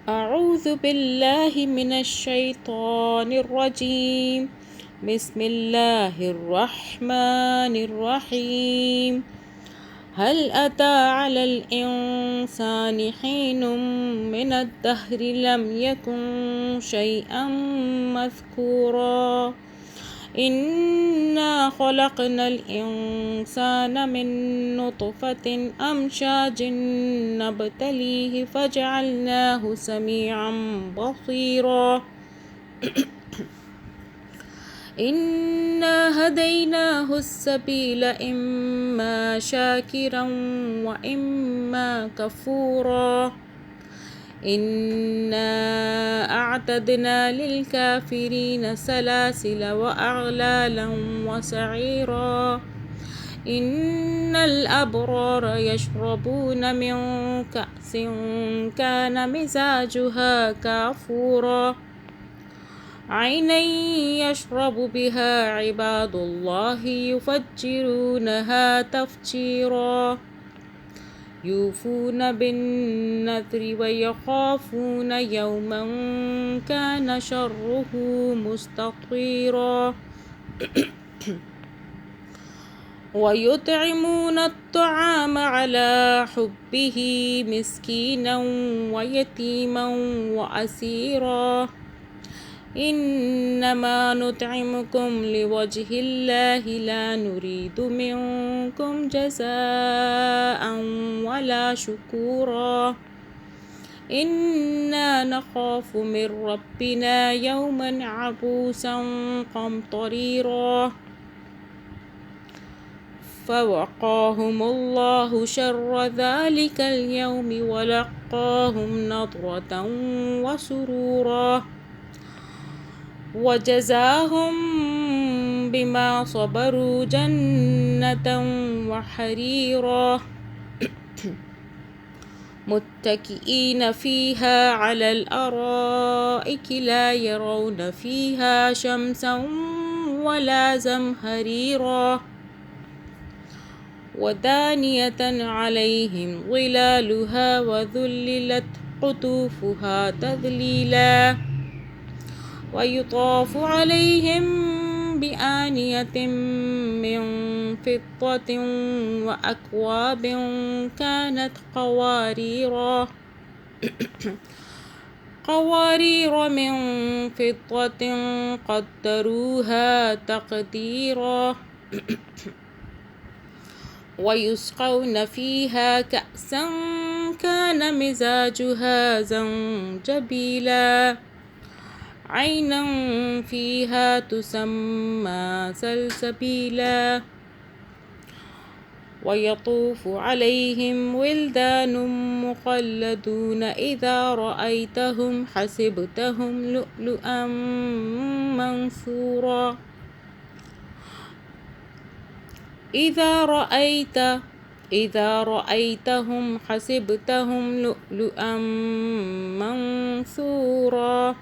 أعوذ بالله من الشيطان الرجيم. بسم الله الرحمن الرحيم. هل أتى على الإنسان حين من الدهر لم يكن شيئا مذكورا إنا خلقنا الإنسان من نطفة أمشاج نبتليه فجعلناه سميعا بصيرا إنا هديناه السبيل إما شاكرا وإما كفورا إنا أعتدنا للكافرين سلاسل وأغلالا وسعيرا إن الأبرار يشربون من كأس كان مزاجها كافورا عينا يشرب بها عباد الله يفجرونها تفجيرا يوفون بالنذر ويخافون يوما كان شره مستطيرا ويطعمون الطعام على حبه مسكينا ويتيما وأسيرا إنما نطعمكم لوجه الله لا نريد منكم جزاء ولا شكورا إنا نخاف من ربنا يوما عبوسا قمطريرا فوقاهم الله شر ذلك اليوم ولقاهم نضرة وسرورا وجزاهم بما صبروا جنة وحريرا متكئين فيها على الأرائك لا يرون فيها شمسا ولا زمهريرا ودانية عليهم ظلالها وذللت قطوفها تذليلا ويطاف عليهم بآنية من فضة وأكواب كانت قوارير من فضة قدروها تقديرا ويسقون فيها كأسا كان مزاجها زنجبيلا عينا فيها تسمى سلسبيلا ويطوف عليهم ولدان مخلدون إذا رأيتهم حسبتهم لؤلؤا منثورا إذا رأيتهم حسبتهم لؤلؤا منثورا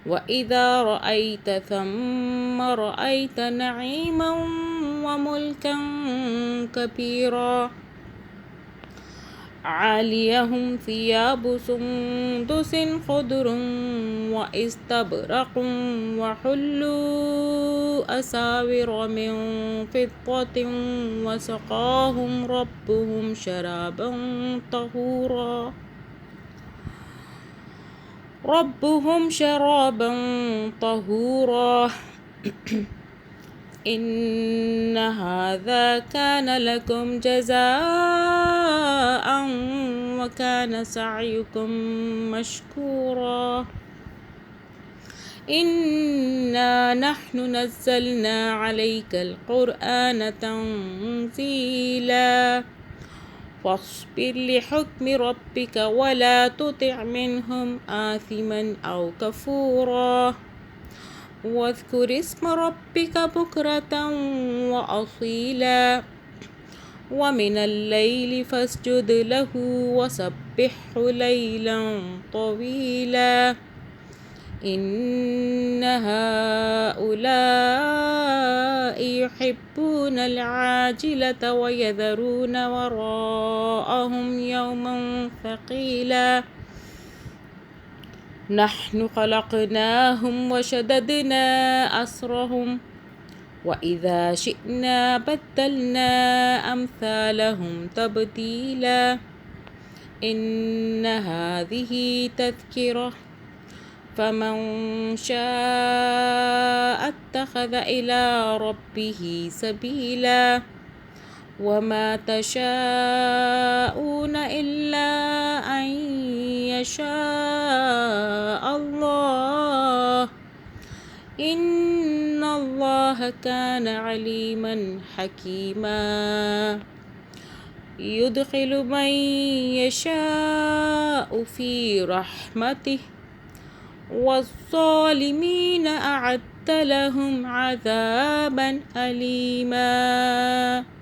وإذا رأيت ثم رأيت نعيما وملكا كبيرا عاليهم ثياب سندس خضر وإستبرق وحلوا أساور من فضة وسقاهم ربهم شرابا طهورا إن هذا كان لكم جزاء وكان سعيكم مشكورا إنا نحن نزلنا عليك القرآن تنزيلا فاصبر لحكم ربك ولا تطع منهم آثما أو كفورا واذكر اسم ربك بكرة وأصيلا ومن الليل فاسجد له وسبحه ليلا طويلا إن هؤلاء يحبون العاجلة ويذرون وراءهم يوما ثقيلا نحن خلقناهم وشددنا أسرهم وإذا شئنا بدلنا أمثالهم تبديلا إن هذه تذكرة فمن شاء اتخذ إلى ربه سبيلا وما تشاءون إلا أن يشاء الله إن الله كان عليما حكيما يدخل من يشاء في رحمته والظالمين أعد لهم عذابا أليما